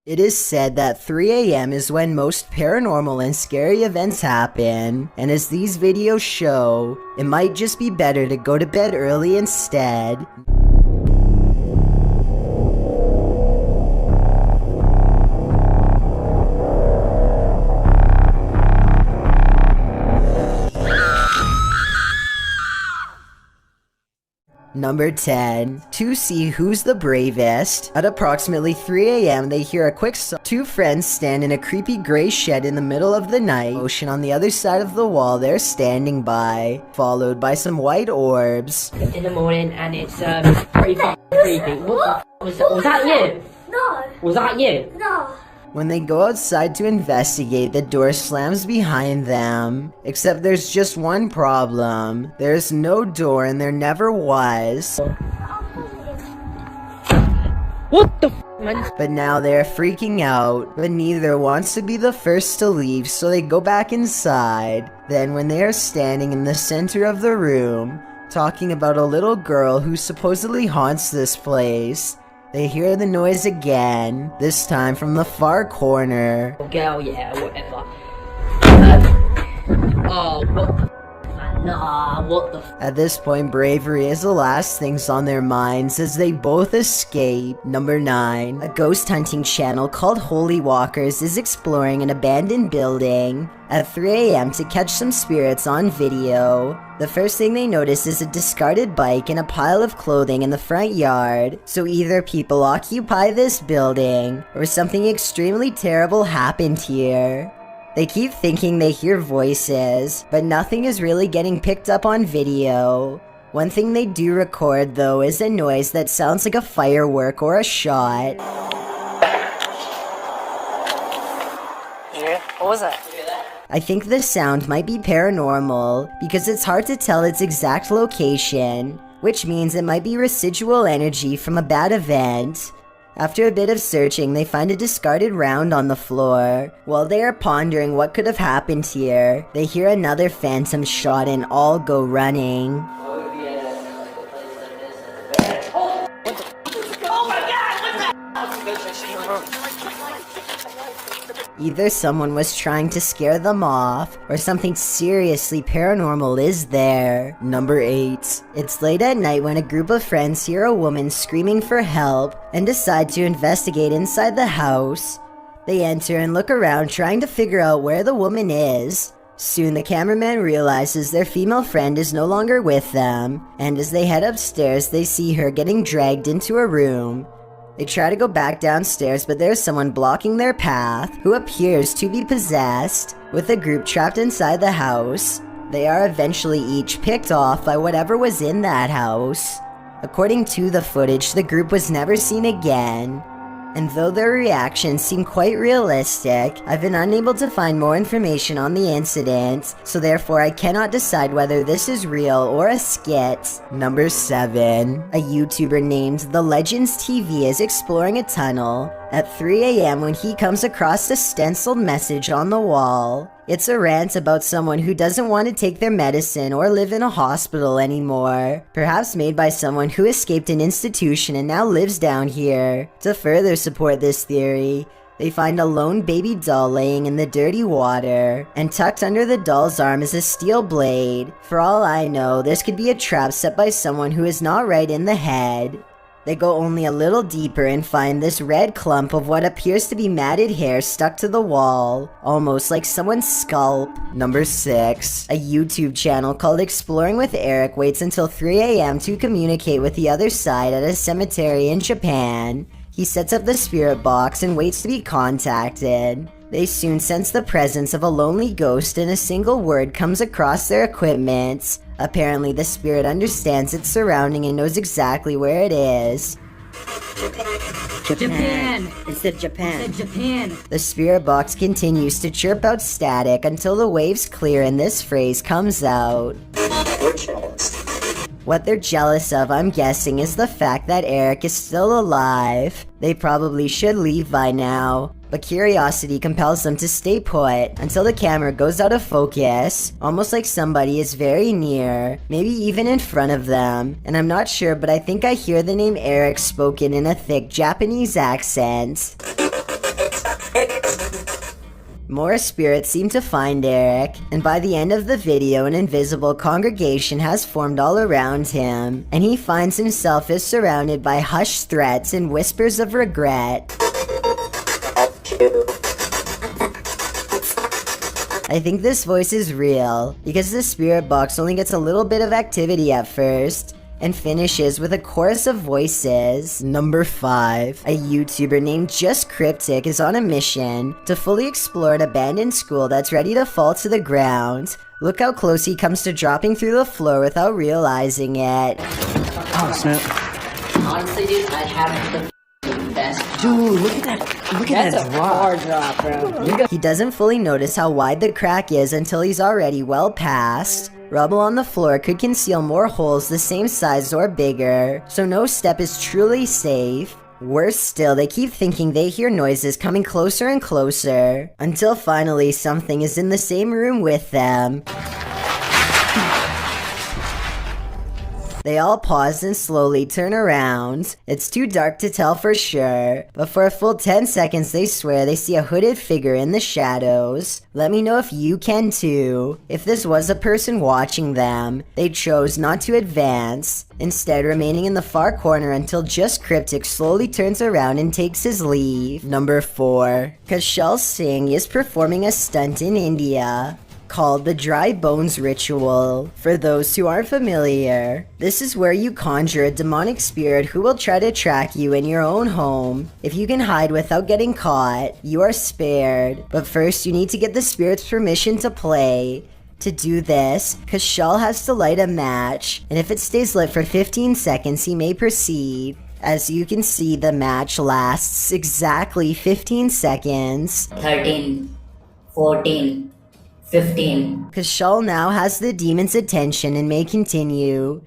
It is said that 3 a.m. is when most paranormal and scary events happen, and as these videos show, it might just be better to go to bed early instead. Number 10. To see who's the bravest. At approximately 3 a.m. they hear a quick two friends stand in a creepy gray shed in the middle of the night. Ocean on the other side of the wall they're standing by, followed by some white orbs. In the morning and it's pretty fucking creepy. What the was that you? No. Was that you? No. When they go outside to investigate, the door slams behind them. Except there's just one problem. There's no door and there never was. What the f, man? But now they're freaking out, but neither wants to be the first to leave, so they go back inside. Then when they are standing in the center of the room, talking about a little girl who supposedly haunts this place, they hear the noise again, this time from the far corner. Girl, yeah, whatever. Oh, what the f, man? Nah, what the f. At this point, bravery is the last things on their minds as they both escape. Number 9. A ghost hunting channel called Holy Walkers is exploring an abandoned building at 3 a.m. to catch some spirits on video. The first thing they notice is a discarded bike and a pile of clothing in the front yard. So either people occupy this building, or something extremely terrible happened here. They keep thinking they hear voices, but nothing is really getting picked up on video. One thing they do record though is a noise that sounds like a firework or a shot. Yeah, what was that? I think the sound might be paranormal, because it's hard to tell its exact location, which means it might be residual energy from a bad event. After a bit of searching, they find a discarded round on the floor. While they are pondering what could have happened here, they hear another phantom shot and all go running. Either someone was trying to scare them off, or something seriously paranormal is there. Number 8. It's late at night when a group of friends hear a woman screaming for help and decide to investigate inside the house. They enter and look around trying to figure out where the woman is. Soon the cameraman realizes their female friend is no longer with them, and as they head upstairs they see her getting dragged into a room. They try to go back downstairs, but there's someone blocking their path who appears to be possessed. With the group trapped inside the house, they are eventually each picked off by whatever was in that house. According to the footage, the group was never seen again. And though their reactions seem quite realistic, I've been unable to find more information on the incident, so therefore I cannot decide whether this is real or a skit. Number 7. A YouTuber named The Legends TV is exploring a tunnel at 3 a.m. when he comes across a stenciled message on the wall. It's a rant about someone who doesn't want to take their medicine or live in a hospital anymore, perhaps made by someone who escaped an institution and now lives down here. To further support this theory, they find a lone baby doll laying in the dirty water, and tucked under the doll's arm is a steel blade. For all I know, this could be a trap set by someone who is not right in the head. They go only a little deeper and find this red clump of what appears to be matted hair stuck to the wall, almost like someone's scalp. Number 6. A YouTube channel called Exploring with Eric waits until 3 a.m. to communicate with the other side at a cemetery in Japan. He sets up the spirit box and waits to be contacted. They soon sense the presence of a lonely ghost and a single word comes across their equipment. Apparently the spirit understands its surrounding and knows exactly where it is. Japan. It said Japan. It said Japan. The spirit box continues to chirp out static until the waves clear and this phrase comes out. What they're jealous of, I'm guessing, is the fact that Eric is still alive. They probably should leave by now, but curiosity compels them to stay put until the camera goes out of focus, almost like somebody is very near, maybe even in front of them. And I'm not sure, but I think I hear the name Eric spoken in a thick Japanese accent. More spirits seem to find Eric, and by the end of the video, an invisible congregation has formed all around him, and he finds himself is surrounded by hushed threats and whispers of regret. I think this voice is real, because the spirit box only gets a little bit of activity at first, and finishes with a chorus of voices. Number 5. A YouTuber named Just Cryptic is on a mission to fully explore an abandoned school that's ready to fall to the ground. Look how close he comes to dropping through the floor without realizing it. Oh, snap. Honestly, dude, I haven't the best. Dude, look at that. Look at That's that a drop. hard drop, bro. He doesn't fully notice how wide the crack is until he's already well past. Rubble on the floor could conceal more holes the same size or bigger, so no step is truly safe. Worse still, they keep thinking they hear noises coming closer and closer, until finally something is in the same room with them. They all pause and slowly turn around. It's too dark to tell for sure, but for a full 10 seconds they swear they see a hooded figure in the shadows. Let me know if you can too. If this was a person watching them, they chose not to advance, instead remaining in the far corner until Just Cryptic slowly turns around and takes his leave. Number 4. Kushal Singh is performing a stunt in India called the Dry Bones Ritual. For those who aren't familiar, this is where you conjure a demonic spirit who will try to track you in your own home. If you can hide without getting caught, you are spared. But first, you need to get the spirit's permission to play. To do this, Kushal has to light a match, and if it stays lit for 15 seconds, he may proceed. As you can see, the match lasts exactly 15 seconds. 13, 14, 15. Kushal now has the demon's attention and may continue.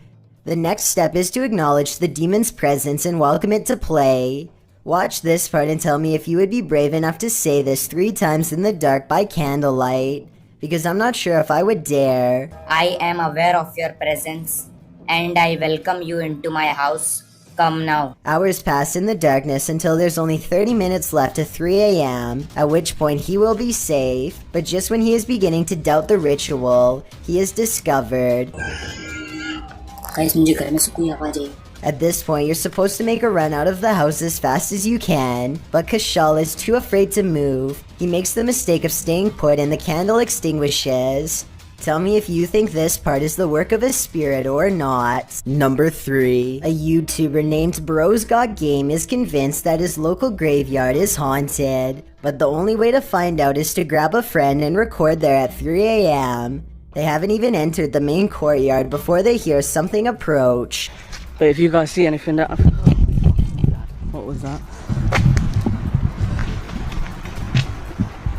The next step is to acknowledge the demon's presence and welcome it to play. Watch this part and tell me if you would be brave enough to say this 3 times in the dark by candlelight, because I'm not sure if I would dare. I am aware of your presence and I welcome you into my house. Come now. Hours pass in the darkness until there's only 30 minutes left to 3 a.m., at which point he will be safe, but just when he is beginning to doubt the ritual, he is discovered. Guys, मुझे घर में से कोई आवाज आई. At this point, you're supposed to make a run out of the house as fast as you can, but Kushal is too afraid to move. He makes the mistake of staying put and the candle extinguishes. Tell me if you think this part is the work of a spirit or not. Number 3. A YouTuber named Bros Got Game is convinced that his local graveyard is haunted, but the only way to find out is to grab a friend and record there at 3 a.m. They haven't even entered the main courtyard before they hear something approach. But if you guys see anything that... What was that?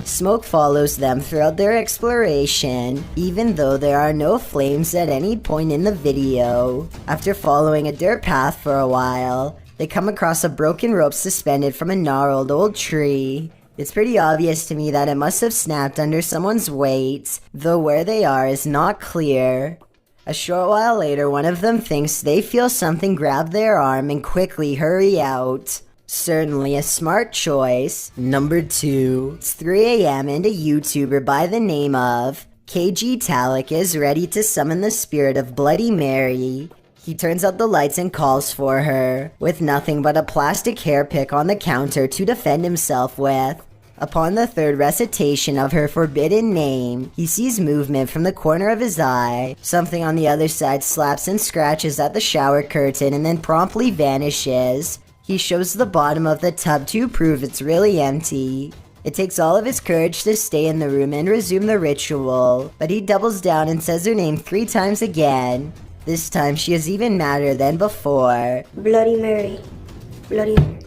Smoke follows them throughout their exploration, even though there are no flames at any point in the video. After following a dirt path for a while, they come across a broken rope suspended from a gnarled old tree. It's pretty obvious to me that it must have snapped under someone's weight, though where they are is not clear. A short while later, one of them thinks they feel something grab their arm and quickly hurry out. Certainly a smart choice. Number 2. It's 3 a.m. and a YouTuber by the name of KG Talik is ready to summon the spirit of Bloody Mary. He turns out the lights and calls for her, with nothing but a plastic hair pick on the counter to defend himself with. Upon the 3rd recitation of her forbidden name, he sees movement from the corner of his eye. Something on the other side slaps and scratches at the shower curtain and then promptly vanishes. He shows the bottom of the tub to prove it's really empty. It takes all of his courage to stay in the room and resume the ritual, but he doubles down and says her name 3 times again. This time she is even madder than before. Bloody Mary. Bloody Mary.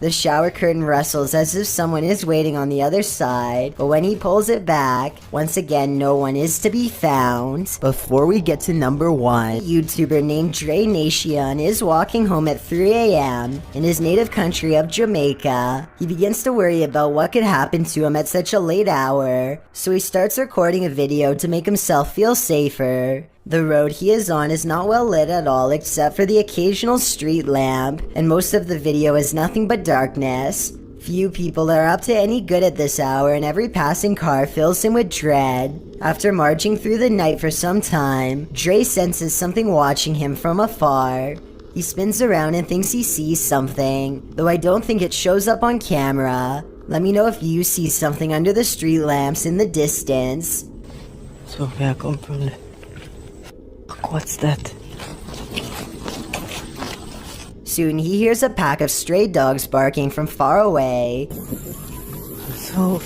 The shower curtain rustles as if someone is waiting on the other side, but when he pulls it back, once again no one is to be found. Before we get to number 1, a YouTuber named Dre Nation is walking home at 3 a.m. in his native country of Jamaica. He begins to worry about what could happen to him at such a late hour, so he starts recording a video to make himself feel safer. The road he is on is not well lit at all except for the occasional street lamp, and most of the video is nothing but darkness. Few people are up to any good at this hour, and every passing car fills him with dread. After marching through the night for some time, Dre senses something watching him from afar. He spins around and thinks he sees something, though I don't think it shows up on camera. Let me know if you see something under the street lamps in the distance. So where I come from? What's that? Soon he hears a pack of stray dogs barking from far away. I'm so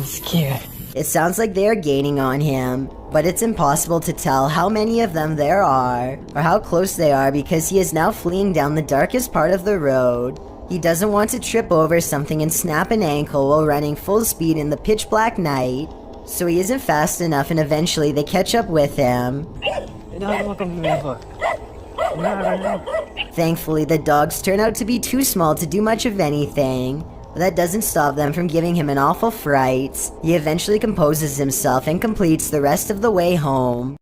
scared. It sounds like they are gaining on him, but it's impossible to tell how many of them there are, or how close they are because he is now fleeing down the darkest part of the road. He doesn't want to trip over something and snap an ankle while running full speed in the pitch black night, so he isn't fast enough and eventually they catch up with him. Thankfully, the dogs turn out to be too small to do much of anything, but that doesn't stop them from giving him an awful fright. He eventually composes himself and completes the rest of the way home.